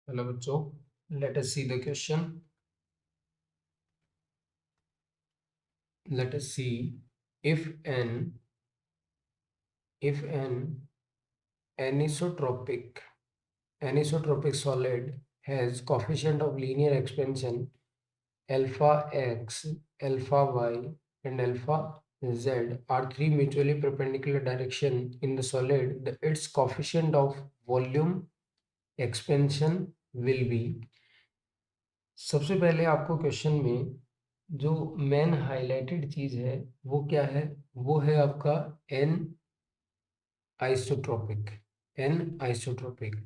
Hello बच्चों, let us see the question. Let us see if an anisotropic solid has coefficient of linear expansion alpha x, alpha y, and alpha z are three mutually perpendicular direction in the solid, its coefficient of volume expansion will be. सबसे पहले आपको question में जो main highlighted चीज है वो क्या है? वो है आपका एन आइसोट्रोपिक। N isotropic.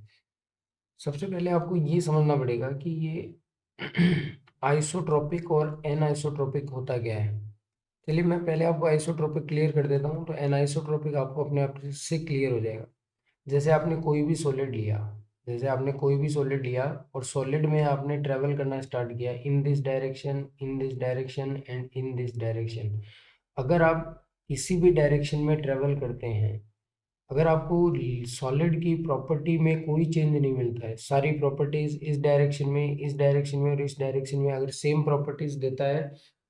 सबसे पहले आपको ये समझना पड़ेगा कि ये आइसोट्रोपिक और एन आइसोट्रोपिक होता क्या है। चलिए मैं पहले आपको आइसोट्रोपिक क्लियर कर देता हूँ, तो एन आइसोट्रोपिक आपको अपने आप से क्लियर हो जाएगा। जैसे आपने कोई भी सॉलिड लिया, और सॉलिड में आपने ट्रेवल करना स्टार्ट किया in this direction, in this direction and in this direction. अगर आप किसी भी डायरेक्शन में ट्रेवल करते हैं, अगर आपको सॉलिड की प्रॉपर्टी में कोई चेंज नहीं मिलता है, सारी प्रॉपर्टीज इस डायरेक्शन में, इस डायरेक्शन में और इस डायरेक्शन में अगर सेम प्रॉपर्टीज देता है,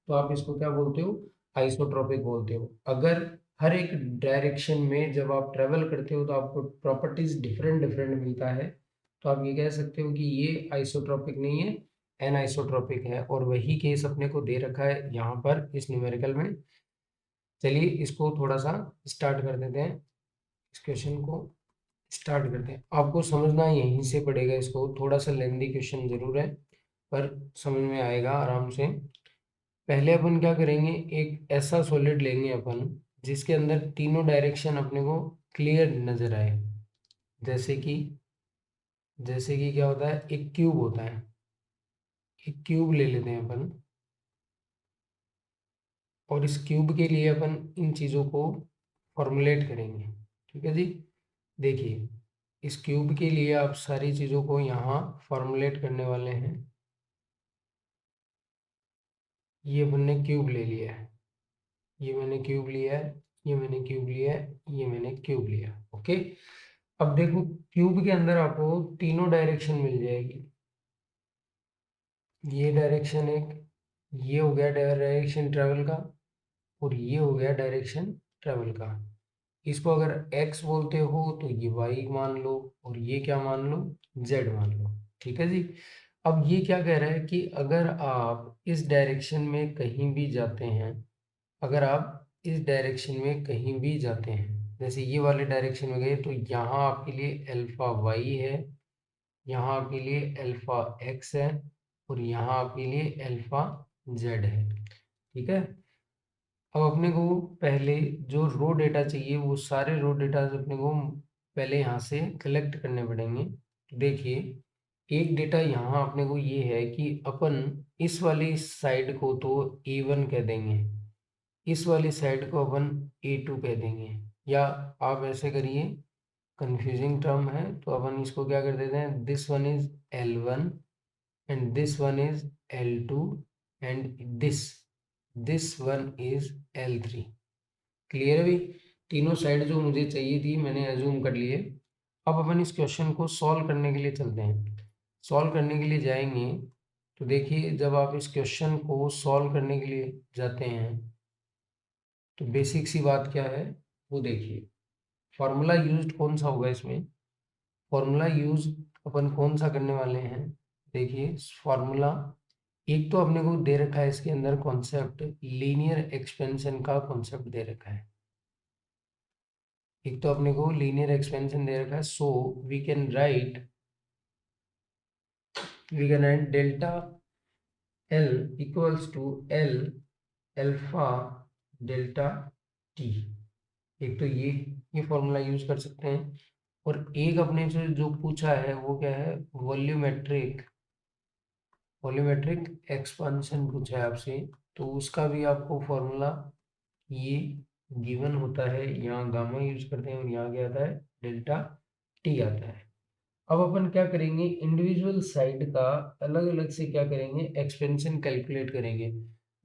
तो आप इसको क्या बोलते हो? आइसोट्रोपिक बोलते हो। अगर हर एक डायरेक्शन में जब आप ट्रेवल करते हो तो आपको प्रॉपर्टीज डिफरेंट डिफरेंट मिलता है, तो आप ये कह सकते हो कि ये आइसोट्रोपिक नहीं है, एन आइसोट्रोपिक है। और वही केस अपने को दे रखा है यहाँ पर इस न्यूमेरिकल में। चलिए इसको थोड़ा सा स्टार्ट कर देते हैं, इस क्वेश्चन को स्टार्ट करते हैं। आपको समझना यहीं से पड़ेगा इसको, थोड़ा सा लेंदी क्वेश्चन जरूर है पर समझ में आएगा आराम से। पहले अपन क्या करेंगे, एक ऐसा सॉलिड लेंगे अपन जिसके अंदर तीनों डायरेक्शन अपने को क्लियर नजर आए। जैसे कि क्या होता है, एक क्यूब होता है, एक क्यूब ले लेते हैं अपन, और इस क्यूब के लिए अपन इन चीज़ों को फॉर्मुलेट करेंगे। ठीक है जी। देखिए इस क्यूब के लिए आप सारी चीज़ों को यहाँ फॉर्मुलेट करने वाले हैं। ये अपन ने क्यूब ले लिया है, ये मैंने क्यूब लिया है, ये मैंने क्यूब लिया है, ये मैंने क्यूब लिया। ओके। अब देखो क्यूब के अंदर आपको तीनों डायरेक्शन मिल जाएगी। ये डायरेक्शन एक, ये हो गया डायरेक्शन ट्रेवल का, और ये हो गया डायरेक्शन ट्रेवल का। इसको अगर x बोलते हो तो ये y मान लो, और ये क्या मान लो? z मान लो। ठीक है जी। अब ये क्या कह रहा है कि अगर आप इस डायरेक्शन में कहीं भी जाते हैं, अगर आप इस डायरेक्शन में कहीं भी जाते हैं, जैसे ये वाले डायरेक्शन में गए, तो यहाँ आपके लिए अल्फा y है, यहाँ आपके लिए अल्फा x है, और यहाँ आपके लिए अल्फा z है। ठीक है। अब अपने को पहले जो रो डेटा चाहिए, वो सारे रो डेटा अपने को पहले यहाँ से कलेक्ट करने पड़ेंगे। देखिए एक डेटा यहाँ अपने को ये है कि अपन इस वाली साइड को तो A1 कह देंगे, इस वाली साइड को अपन A2 कह देंगे, या आप ऐसे करिए, कंफ्यूजिंग टर्म है तो अपन इसको क्या कर देते हैं, this one is L1 and this one is L2 and this one is L3। Clear है भाई? तीनों साइड जो मुझे चाहिए थी मैंने एज्यूम कर लिए। अब अपन इस क्वेश्चन को सॉल्व करने के लिए चलते हैं। सॉल्व करने के लिए जाएंगे तो देखिए, जब आप इस क्वेश्चन को सॉल्व करने के लिए जाते हैं तो बेसिक सी बात क्या है वो देखिए। फॉर्मूला यूज्ड कौन सा होगा इसमें? फॉर्मूला यूज अपन कौन सा करने वाले हैं? देखिए फॉर्मूला, एक तो अपने को दे रखा है इसके अंदर कॉन्सेप्ट, लीनियर एक्सपेंशन का कॉन्सेप्ट दे रखा है। एक तो अपने को लीनियर एक्सपेंशन दे रखा है, so we can write delta L equals to L alpha delta T. एक तो ये फॉर्मूला यूज कर सकते हैं, और एक अपने से जो पूछा है वो क्या है, वॉल्यूमेट्रिक एक्सपांशन पूछा है आपसे, तो उसका भी आपको फॉर्मूला ये गिवन होता है। यहाँ गामा यूज करते हैं और यहाँ क्या आता है, डेल्टा टी आता है। अब अपन क्या करेंगे, इंडिविजुअल साइड का अलग अलग से क्या करेंगे, एक्सपेंशन कैलकुलेट करेंगे।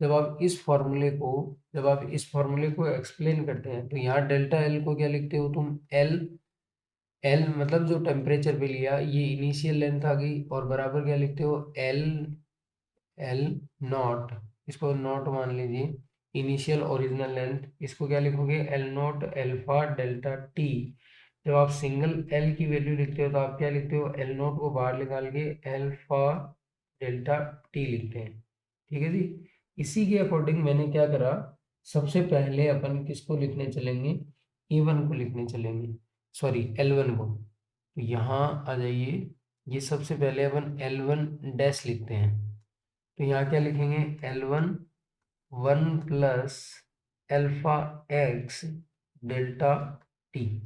जब आप इस फॉर्मूले को एक्सप्लेन करते हैं तो यहाँ डेल्टा एल को क्या लिखते हो तुम, एल एल मतलब जो टेम्परेचर पे लिया, ये इनिशियल लेंथ आ गई, और बराबर क्या लिखते हो, एल एल नॉट, इसको नॉट मान लीजिए, इनिशियल ओरिजिनल लेंथ, इसको क्या लिखोगे, L not alpha delta T. जब आप सिंगल एल की वैल्यू लिखते हो तो आप क्या लिखते हो, एल नॉट को बाहर निकाल के अल्फा डेल्टा टी लिखते हैं। ठीक है जी। इसी के अकॉर्डिंग मैंने क्या करा, सबसे पहले अपन किसको लिखने चलेंगे, ए वन को लिखने चलेंगे, सॉरी एल वन को। तो यहाँ आ जाइए, ये सबसे पहले अपन एल वन डैश लिखते हैं। तो यहाँ क्या लिखेंगे, L one one plus alpha x delta T.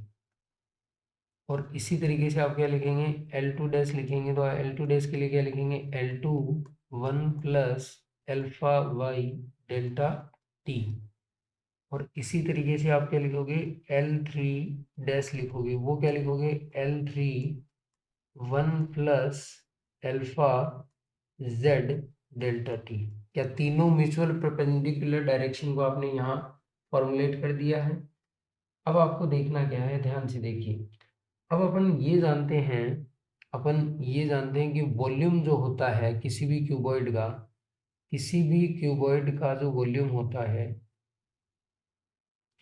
और इसी तरीके से आप क्या लिखेंगे, एल टू डैश लिखेंगे, तो एल टू डैश के लिए क्या लिखेंगे, L two one plus alpha Y delta T. और इसी तरीके से आप क्या लिखोगे, एल थ्री डैश लिखोगे, वो क्या लिखोगे, L three one plus alpha Z delta T. क्या तीनों म्यूचुअल परपेंडिकुलर डायरेक्शन को आपने यहाँ फॉर्मुलेट कर दिया है। अब आपको देखना क्या है, ध्यान से देखिए। अब अपन ये जानते हैं कि वॉल्यूम जो होता है किसी भी क्यूबॉइड का, किसी भी क्यूबॉइड का जो वॉल्यूम होता है,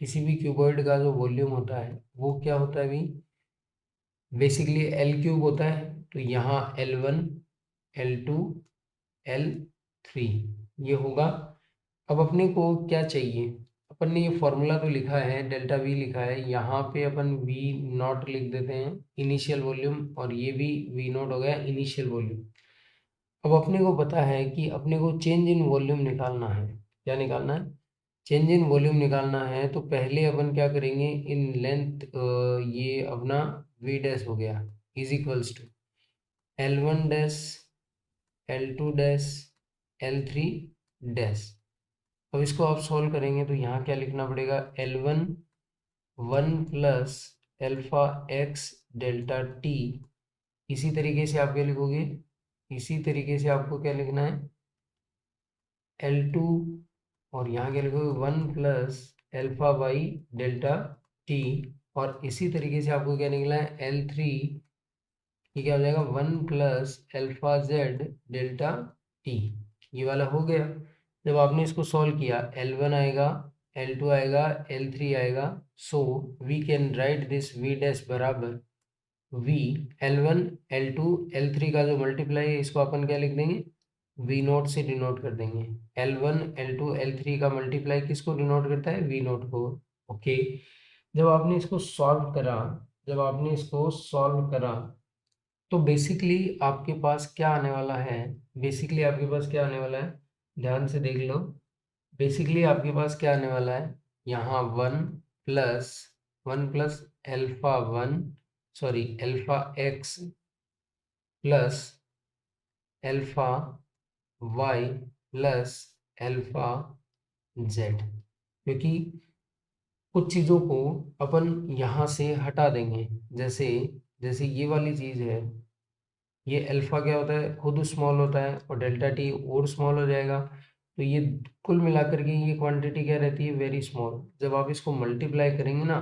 किसी भी क्यूबॉइड का जो वॉल्यूम होता है वो क्या होता है, अभी बेसिकली एल क्यूब होता है। तो यहाँ L one L two L three ये होगा। अब अपने को क्या चाहिए, अपन ने ये फॉर्मूला तो लिखा है, डेल्टा वी लिखा है, यहाँ पे अपन वी नॉट लिख देते हैं इनिशियल वॉल्यूम, और ये भी वी नॉट हो गया इनिशियल वॉल्यूम। अब अपने को पता है कि अपने को चेंज इन वॉल्यूम निकालना है। क्या निकालना है, चेंज इन वॉल्यूम निकालना है। तो पहले अपन क्या करेंगे, इन लेंथ, ये अपना वी डैश हो गया, is equals to L one dash L two dash L three dash. अब इसको आप सॉल्व करेंगे तो यहाँ क्या लिखना पड़ेगा, L one one plus alpha x delta T. इसी तरीके से आप क्या लिखोगे, इसी तरीके से आपको क्या लिखना है, एल टू, और यहाँ क्या लिखोगे, one plus alpha Y delta T. और इसी तरीके से आपको क्या निकला है, एल थ्री, ये क्या हो जाएगा, one plus alpha Z delta T. ये वाला हो गया। जब आपने इसको सॉल्व किया, एल वन आएगा, एल टू आएगा, एल थ्री आएगा। So we can write this V dash बराबर V L one L two L three का जो मल्टीप्लाई है इसको अपन क्या लिख देंगे, वी नोट से डिनोट कर देंगे। L one L two L three का मल्टीप्लाई किसको डिनोट करता है, वी नोट को। ओके। जब आपने इसको सॉल्व करा, जब आपने इसको सॉल्व करा, तो बेसिकली आपके पास क्या आने वाला है, बेसिकली आपके पास क्या आने वाला है, ध्यान से देख लो। बेसिकली आपके पास क्या आने वाला है, यहाँ plus one plus alpha one, sorry alpha X plus alpha Y plus alpha Z. क्योंकि कुछ चीज़ों को अपन यहाँ से हटा देंगे, जैसे जैसे ये वाली चीज़ है, ये अल्फा क्या होता है, खुद स्मॉल होता है, और डेल्टा टी और स्मॉल हो जाएगा। तो ये कुल मिलाकर के ये क्वांटिटी क्या रहती है, वेरी स्मॉल। जब आप इसको मल्टीप्लाई करेंगे ना,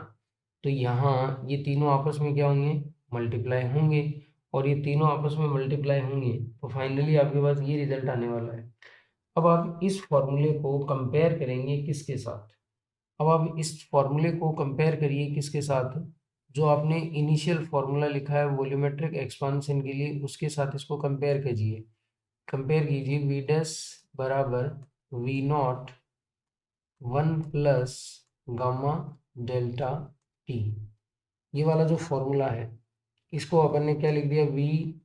तो यहाँ ये तीनों आपस में क्या होंगे, मल्टीप्लाई होंगे। और ये तीनों आपस में मल्टीप्लाई होंगे तो फाइनली आपके पास ये रिजल्ट आने वाला है। अब आप इस फॉर्मूले को कंपेयर करेंगे किसके साथ, अब आप इस फॉर्मूले को कंपेयर करिए किसके साथ, जो आपने इनिशियल फॉर्मूला लिखा है वॉल्यूमेट्रिक एक्सपांशन के लिए, उसके साथ इसको कंपेयर कीजिए। कंपेयर कीजिए, वी डैश बराबर V naught one plus gamma delta T. ये वाला जो फॉर्मूला है इसको अपन ने क्या लिख दिया, V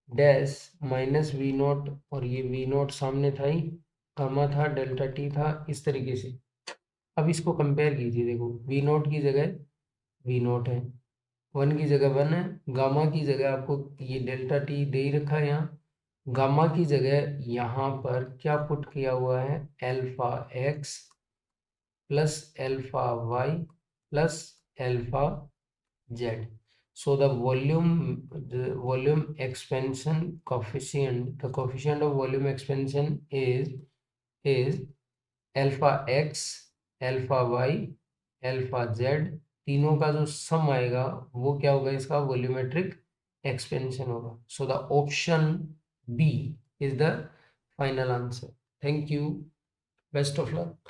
dash minus V naught, और ये वी नॉट सामने था ही, गामा था, डेल्टा टी था, इस तरीके से। अब इसको कंपेयर कीजिए, देखो वी नॉट की जगह वी नॉट है, वन की जगह वन है, गामा की जगह आपको ये डेल्टा टी दे ही रखा है यहाँ, गामा की जगह यहाँ पर क्या पुट किया हुआ है, alpha X plus alpha Y plus alpha Z. So the volume expansion coefficient, the coefficient of volume expansion is alpha x, alpha y, alpha z तीनों का जो सम आएगा वो क्या होगा, इसका वॉल्यूमेट्रिक एक्सपेंशन होगा। So the option B is the final answer. Thank you, best of luck.